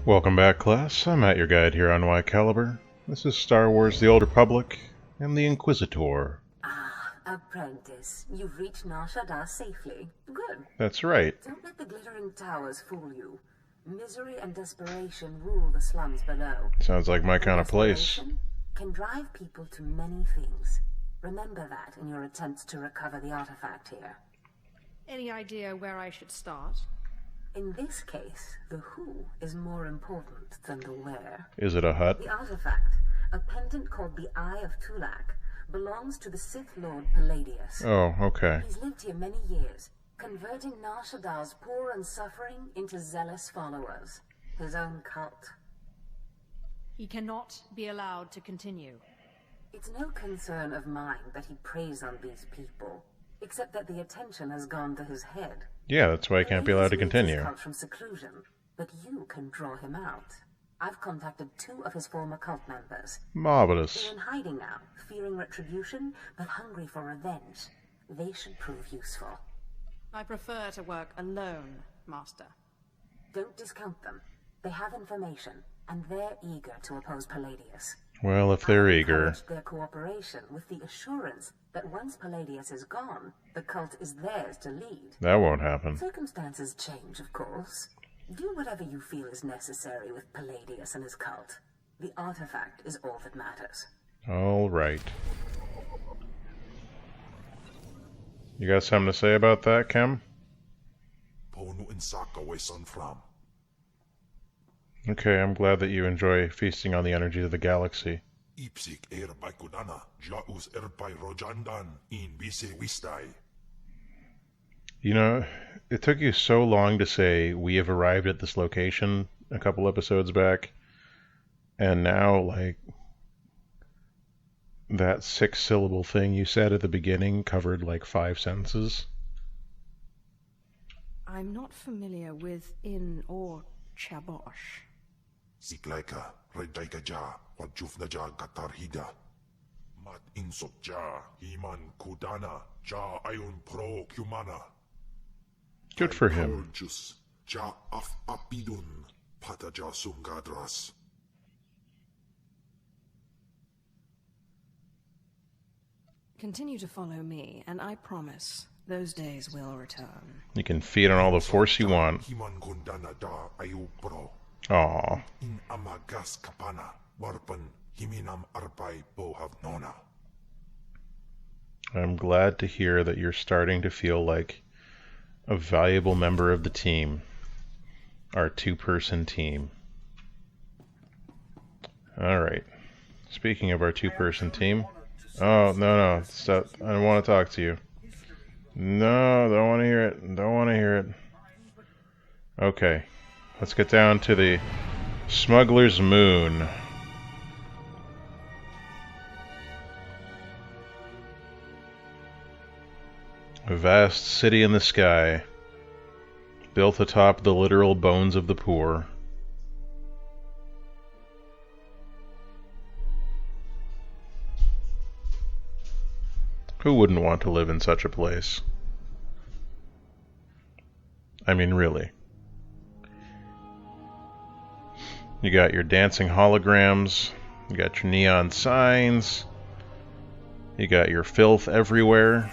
Welcome back, class. I'm Matt, your guide here on Y Caliber. This is Star Wars The Old Republic and the Inquisitor. Ah, apprentice. You've reached Nar Shaddaa safely. Good. That's right. Don't let the glittering towers fool you. Misery and desperation rule the slums below. Sounds like my kind of place. Desperation can drive people to many things. Remember that in your attempts to recover the artifact here. Any idea where I should start? In this case, the who is more important than the where. Is it a hut? The artifact, a pendant called the Eye of Tulak, belongs to the Sith Lord Palladius. Oh, okay. He's lived here many years, converting Nar Shaddaa's poor and suffering into zealous followers. His own cult. He cannot be allowed to continue. It's no concern of mine that he preys on these people, except that the attention has gone to his head. Yeah, that's why I can't be allowed to continue. He comes from seclusion, but you can draw him out. I've contacted 2 of his former cult members. Marvelous. They're in hiding now, fearing retribution, but hungry for revenge. They should prove useful. I prefer to work alone, Master. Don't discount them. They have information, and they're eager to oppose Palladius. Well, if they're I've eager. encouraged their cooperation with the assurance that once Palladius is gone, the cult is theirs to lead. That won't happen. Circumstances change, of course. Do whatever you feel is necessary with Palladius and his cult. The artifact is all that matters. All right. You got something to say about that, Kem? Okay, I'm glad that you enjoy feasting on the energies of the galaxy. You know, it took you so long to say we have arrived at this location a couple episodes back, and now, like, that 6-syllable thing you said at the beginning covered like 5 sentences. I'm not familiar with In or Chabosh. Siklaika, Redaika ja, Wajufna ja Gatarhida. Mat insop ja, Himan Kudana, ja Ayun Pro Kumana. Good for him. Jus, ja Af Apidun, Pata ja Sungadras. Continue to follow me, and I promise those days will return. You can feed on all the force you want. Himan Kundana da Ayu Pro. Aww. In Amagas Kapana, Warpan Himinam Arpai Bohav Nona. I'm glad to hear that you're starting to feel like a valuable member of the team. Our 2-person team. Alright. Speaking of our 2-person team. Oh, no, stop. I don't want to talk to you. No, don't want to hear it. Don't want to hear it. Okay. Let's get down to the Smuggler's Moon. A vast city in the sky, built atop the literal bones of the poor. Who wouldn't want to live in such a place? I mean, really. You got your dancing holograms, you got your neon signs, you got your filth everywhere.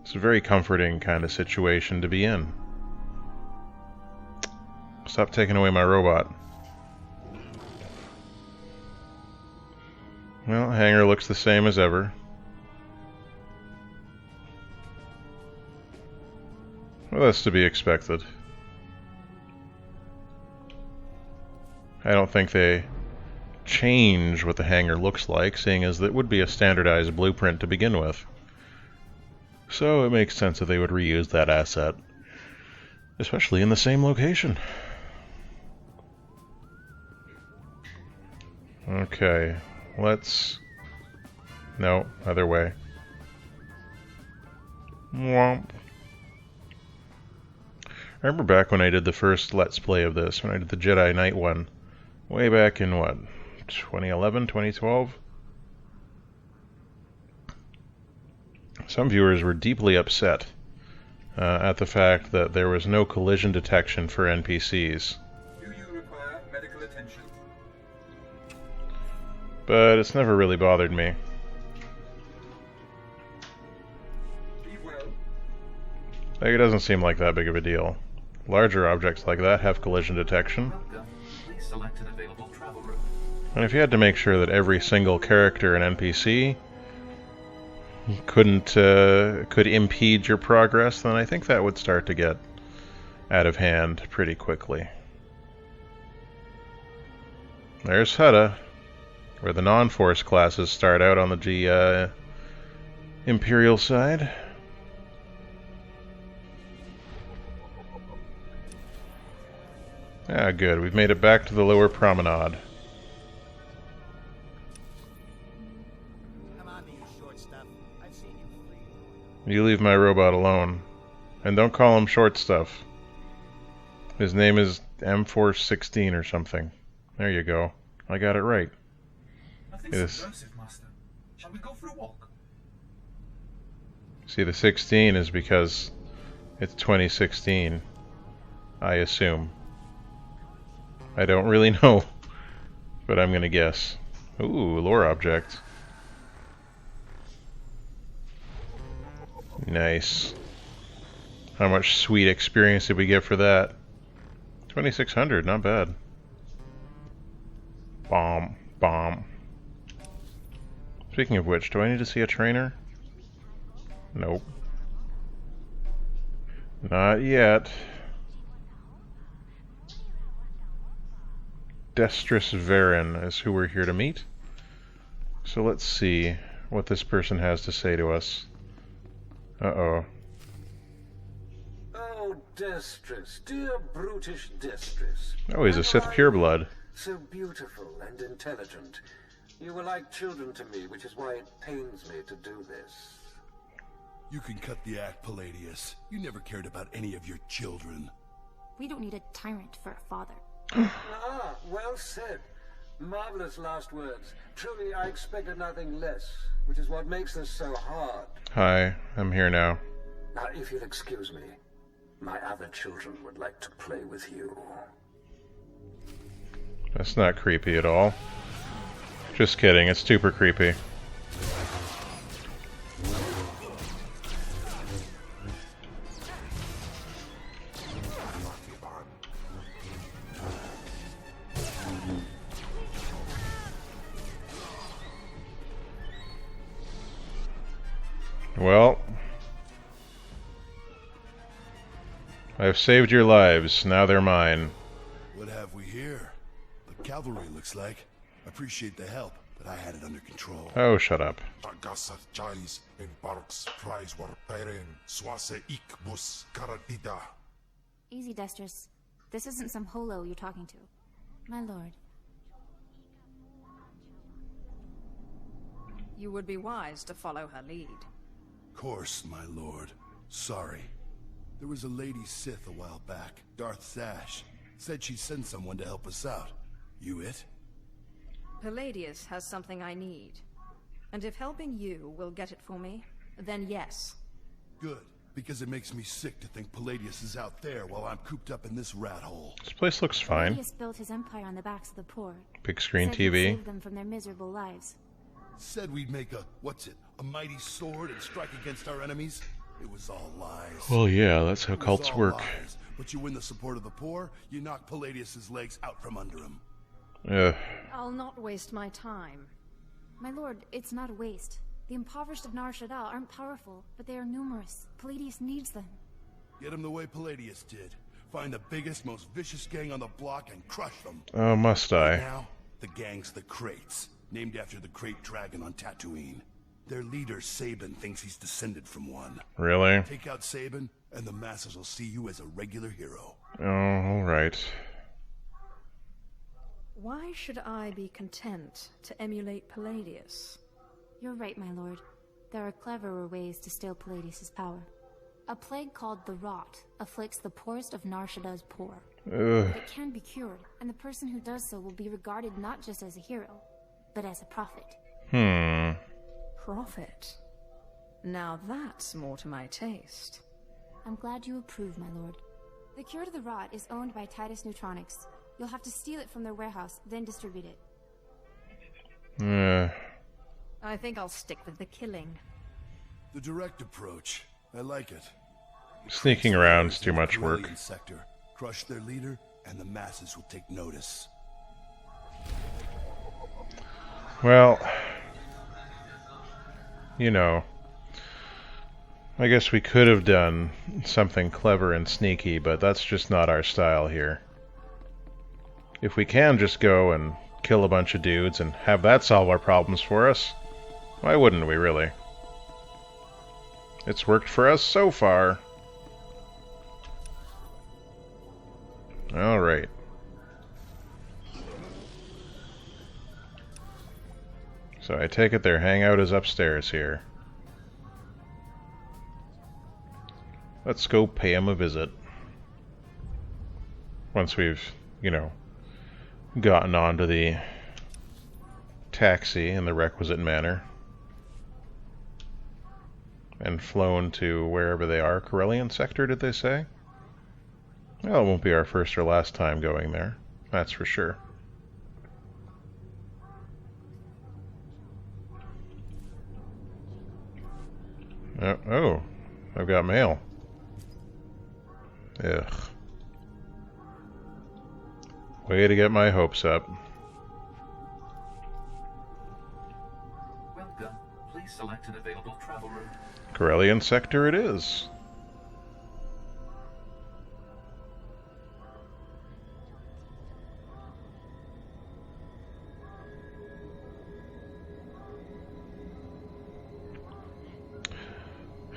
It's a very comforting kind of situation to be in. Stop taking away my robot. Well, hangar looks the same as ever. Well, that's to be expected. I don't think they change what the hangar looks like, seeing as it would be a standardized blueprint to begin with. So it makes sense that they would reuse that asset, especially in the same location. Okay, let's... No, other way. Womp. I remember back when I did the first Let's Play of this, when I did the Jedi Knight one, way back in what, 2011, 2012? Some viewers were deeply upset at the fact that there was no collision detection for NPCs. Do you require attention. But it's never really bothered me. Be well. Like, it doesn't seem like that big of a deal. Larger objects like that have collision detection. Welcome. Please select an available travel route. And if you had to make sure that every single character and NPC could impede your progress, then I think that would start to get out of hand pretty quickly. There's Shaddaa, where the non-force classes start out on the Imperial side. Ah, good. We've made it back to the lower promenade. Come on, you short stuff. I've seen you free. You leave my robot alone. And don't call him short stuff. His name is M416 or something. There you go. I got it right. Nothing Yes. subversive, Master. Shall we go for a walk? See, the 16 is because it's 2016. I assume. I don't really know, but I'm gonna guess. Ooh, lore object. Nice. How much sweet experience did we get for that? 2600, not bad. Bomb, bomb. Speaking of which, do I need to see a trainer? Nope. Not yet. Destrus Varen is who we're here to meet. So let's see what this person has to say to us. Uh-oh. Oh, Destrus, dear brutish Destrus. Oh, he's a Sith pureblood. So beautiful and intelligent. You were like children to me, which is why it pains me to do this. You can cut the act, Palladius. You never cared about any of your children. We don't need a tyrant for a father. Ah, well said. Marvelous last words. Truly, I expected nothing less, which is what makes this so hard. Hi, I'm here now. Now, if you'll excuse me, my other children would like to play with you. That's not creepy at all. Just kidding, it's super creepy. Well, I've saved your lives, now they're mine. What have we here? The cavalry, looks like. Appreciate the help, but I had it under control. Oh, shut up. Tagasat Chais in Barks Prize war Peren Swase Ik Bus Karatida. Easy, Destrus. This isn't some holo you're talking to. My lord. You would be wise to follow her lead. Course, my lord. Sorry. There was a lady Sith a while back, Darth Sash. Said she'd send someone to help us out. You it? Palladius has something I need. And if helping you will get it for me, then yes. Good, because it makes me sick to think Palladius is out there while I'm cooped up in this rat hole. This place looks fine. Palladius built his empire on the backs of the poor. Big screen Said he'd TV. save them from their miserable lives. Said we'd make a mighty sword and strike against our enemies. It was all lies. Well, yeah, that's how It was cults all work. lies. But you win the support of the poor, you knock Palladius's legs out from under him. Ugh. I'll not waste my time. My lord, it's not a waste. The impoverished of Nar Shaddaa aren't powerful, but they are numerous. Palladius needs them. Get them the way Palladius did. Find the biggest, most vicious gang on the block and crush them. Oh, must I? Now, the gang's the Kraits, named after the Krayt dragon on Tatooine. Their leader, Sabin, thinks he's descended from one. Really? Take out Sabin, and the masses will see you as a regular hero. Oh, alright. Why should I be content to emulate Palladius? You're right, my lord. There are cleverer ways to steal Palladius's power. A plague called the Rot afflicts the poorest of Nar Shaddaa's poor. Ugh. It can be cured, and the person who does so will be regarded not just as a hero, but as a prophet. Prophet. Now that's more to my taste. I'm glad you approve, my lord. The cure to the Rot is owned by Titus Neutronics. You'll have to steal it from their warehouse, then distribute it. I think I'll stick with the killing. The direct approach. I like it. Sneaking around's too much work. Corellian sector. Crush their leader, and the masses will take notice. Well, you know, I guess we could have done something clever and sneaky, but that's just not our style here. If we can just go and kill a bunch of dudes and have that solve our problems for us, why wouldn't we, really? It's worked for us so far. Alright. So I take it their hangout is upstairs here. Let's go pay them a visit. Once we've, you know, gotten onto the taxi in the requisite manner. And flown to wherever they are. Corellian sector, did they say? Well, it won't be our first or last time going there. That's for sure. Oh, I've got mail. Ugh. Way to get my hopes up. Welcome. Please select an available travel route. Corellian sector it is.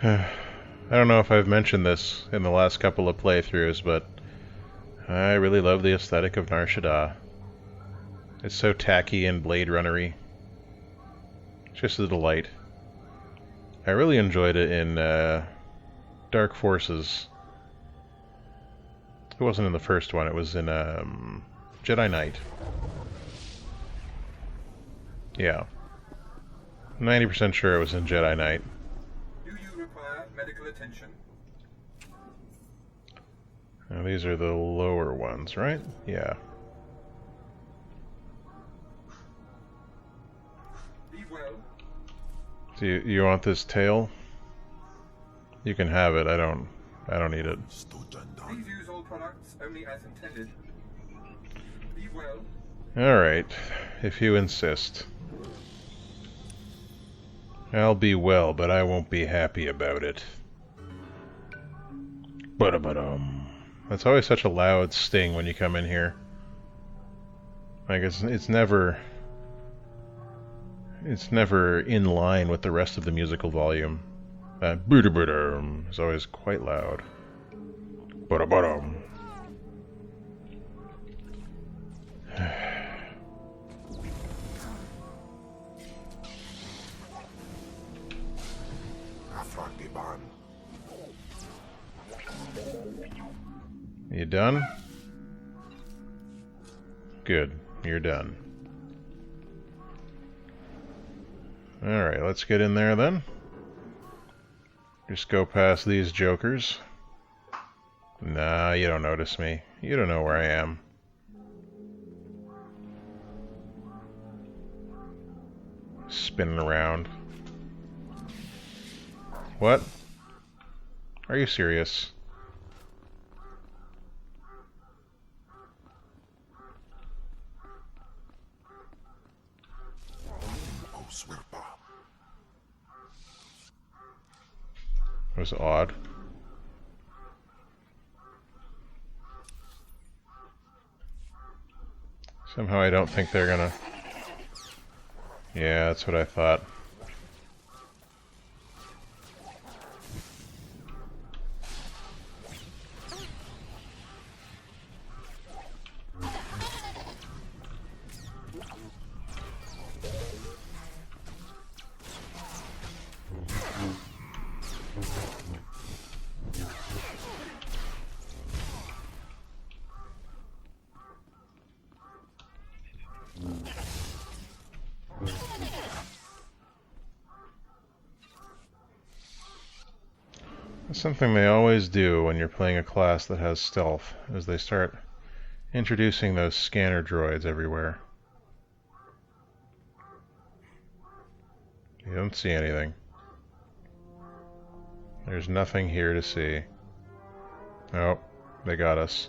I don't know if I've mentioned this in the last couple of playthroughs, but I really love the aesthetic of Nar Shaddaa. It's so tacky and Blade Runner-y. It's just a delight. I really enjoyed it in Dark Forces. It wasn't in the first one, it was in Jedi Knight. Yeah. 90% sure it was in Jedi Knight. Do you require medical attention? Now these are the lower ones, right? Yeah. Be well. Do you want this tail? You can have it. I don't need it. Please use all products only as intended. Be well. Alright, if you insist. I'll be well, but I won't be happy about it. Ba-da-ba-dum. That's always such a loud sting when you come in here. Like, it's never in line with the rest of the musical volume. That boo-da-ba-dum is always quite loud. Ba-da-ba-dum. You done? Good, you're done. Alright, let's get in there then. Just go past these jokers. Nah, you don't notice me. You don't know where I am. Spinning around. What? Are you serious? It was odd. Somehow I don't think they're gonna... Yeah, that's what I thought. Something they always do when you're playing a class that has stealth is they start Introducing those scanner droids everywhere. You don't see anything. There's nothing here to see. Oh, they got us.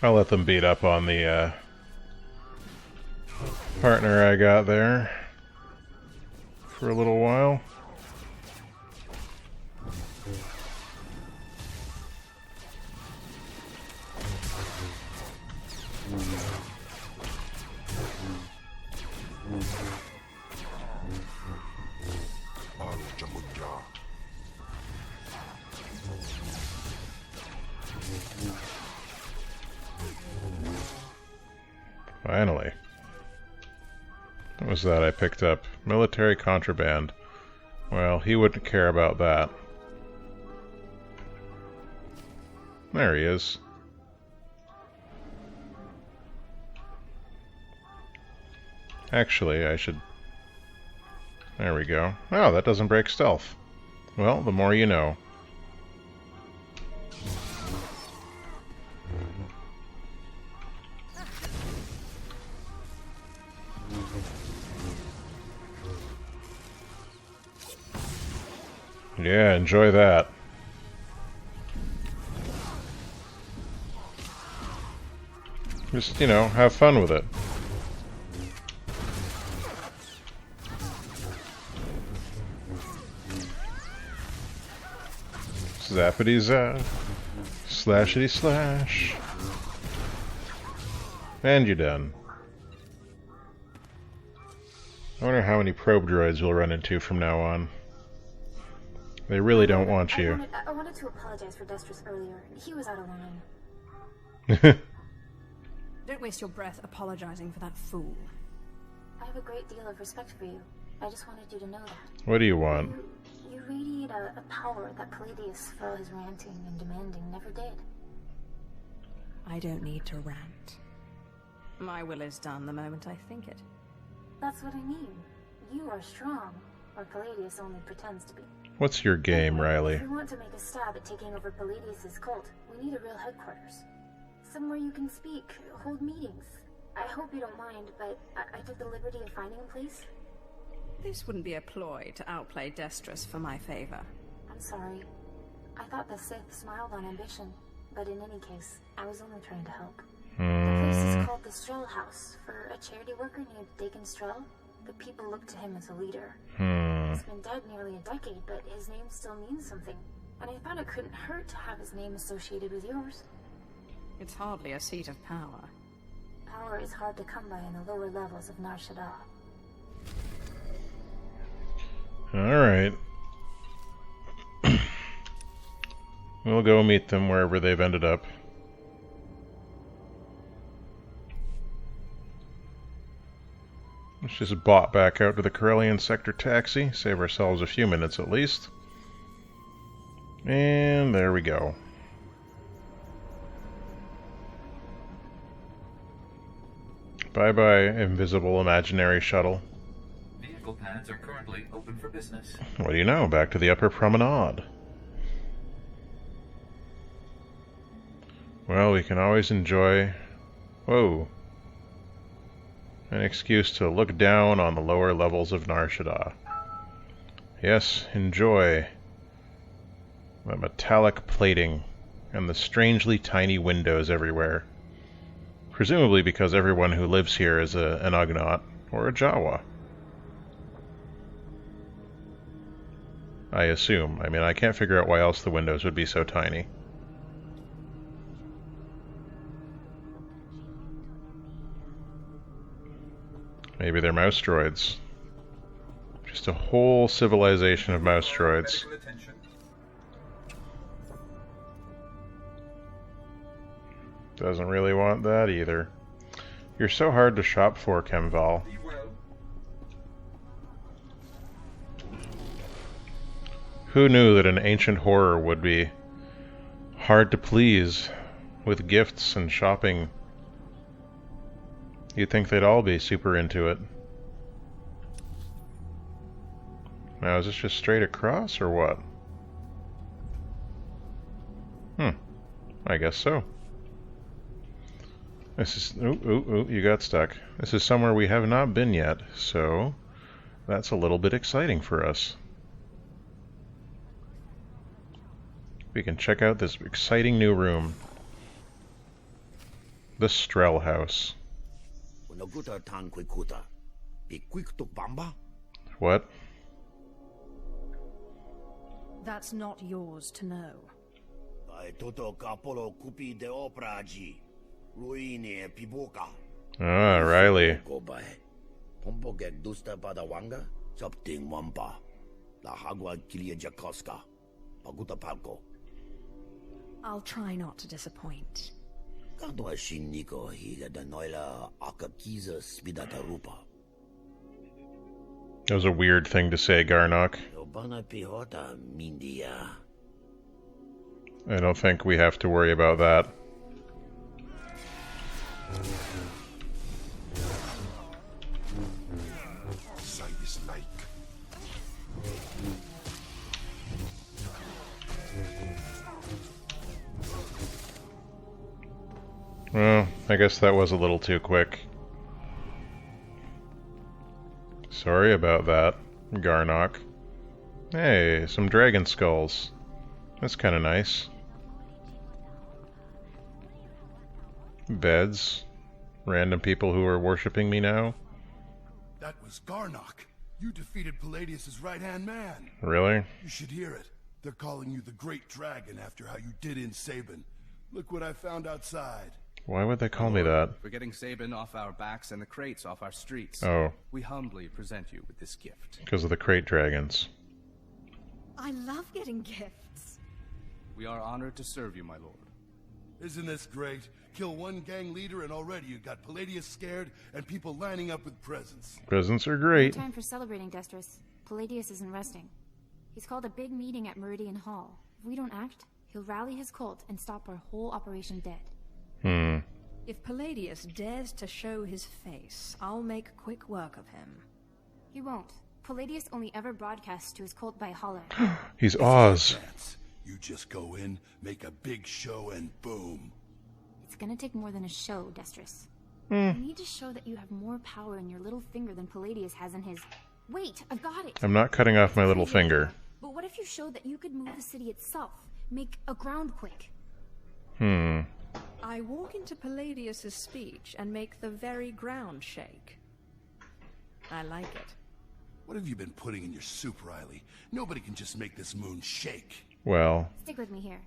I'll let them beat up on the partner I got there for a little while. Finally. What was that I picked up? Military contraband. Well, he wouldn't care about that. There he is. Actually, I should... There we go. Oh, that doesn't break stealth. Well, the more you know. Yeah, enjoy that. Just, you know, have fun with it. Zappity zap. Slashity slash. And you're done. I wonder how many probe droids we'll run into from now on. They really don't want you. I wanted to apologize for Destrus earlier. He was out of line. Don't waste your breath apologizing for that fool. I have a great deal of respect for you. I just wanted you to know that. What do you want? You radiate a power that Palladius, for all his ranting and demanding, never did. I don't need to rant. My will is done the moment I think it. That's what I mean. You are strong, or Palladius only pretends to be. What's your game, Riley? If we want to make a stab at taking over Palladius' cult, we need a real headquarters. Somewhere you can speak, hold meetings. I hope you don't mind, but I took the liberty of finding a place. This wouldn't be a ploy to outplay Destrus for my favor. I'm sorry. I thought the Sith smiled on ambition, but in any case, I was only trying to help. The place is called the Strel House. For a charity worker named Dakin Strel, the people look to him as a leader. He's been dead nearly a decade, but his name still means something. And I thought it couldn't hurt to have his name associated with yours. It's hardly a seat of power. Power is hard to come by in the lower levels of Nar Shaddaa. Alright. We'll go meet them wherever they've ended up. Let's just bot back out to the Corellian sector taxi, save ourselves a few minutes at least. And there we go. Bye-bye, invisible imaginary shuttle. Vehicle pads are currently open for business. What do you know? Back to the upper promenade. Well, we can always enjoy... Whoa. An excuse to look down on the lower levels of Nar Shaddaa. Yes, enjoy the metallic plating and the strangely tiny windows everywhere. Presumably because everyone who lives here is an Ugnaught or a Jawa. I assume. I mean, I can't figure out why else the windows would be so tiny. Maybe they're mouse droids. Just a whole civilization of mouse droids. Doesn't really want that either. You're so hard to shop for, Kemval. Be well. Who knew that an ancient horror would be hard to please with gifts and shopping? You'd think they'd all be super into it. Now, is this just straight across, or what? I guess so. This is... Ooh, you got stuck. This is somewhere we have not been yet, so that's a little bit exciting for us. We can check out this exciting new room. The Strel House. What? That's not yours to know. Ah, Riley. I'll try not to disappoint. That was a weird thing to say, Garnock. I don't think we have to worry about that. Well, I guess that was a little too quick. Sorry about that, Garnock. Hey, some dragon skulls. That's kind of nice. Beds. Random people who are worshipping me now. That was Garnock. You defeated Palladius' right-hand man. Really? You should hear it. They're calling you the Great Dragon after how you did in Sabin. Look what I found outside. Why would they call me that? We're getting Sabin off our backs and the crates off our streets. Oh. We humbly present you with this gift. Because of the crate dragons. I love getting gifts. We are honored to serve you, my lord. Isn't this great? Kill one gang leader and already you got Palladius scared and people lining up with presents. Presents are great. No time for celebrating, Destris. Palladius isn't resting. He's called a big meeting at Meridian Hall. If we don't act, he'll rally his cult and stop our whole operation dead. If Palladius dares to show his face, I'll make quick work of him. He won't. Palladius only ever broadcasts to his cult by holler. He's Oz. You just go in, make a big show, and boom. It's gonna take more than a show, Destris. You need to show that you have more power in your little finger than Palladius has in his... Wait, I've got it! I'm not cutting off my little finger. But what if you showed that you could move the city itself? Make a groundquake? I walk into Palladius's speech and make the very ground shake. I like it. What have you been putting in your soup, Riley? Nobody can just make this moon shake. Well... Stick with me here.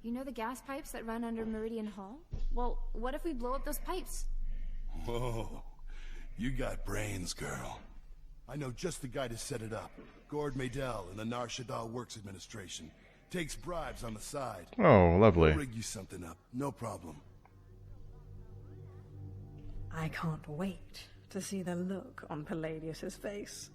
You know the gas pipes that run under Meridian Hall? Well, what if we blow up those pipes? Whoa. You got brains, girl. I know just the guy to set it up. Gord Maydell in the Nar Shaddaa Works Administration. Takes bribes on the side. Oh, lovely. I'll rig you something up. No problem. I can't wait to see the look on Palladius's face.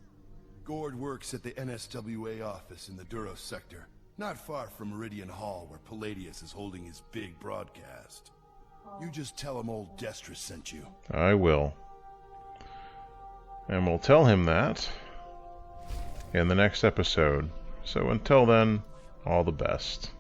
Gord works at the NSWA office in the Duros sector. Not far from Meridian Hall, where Palladius is holding his big broadcast. You just tell him old Destris sent you. I will. And we'll tell him that in the next episode. So until then, all the best.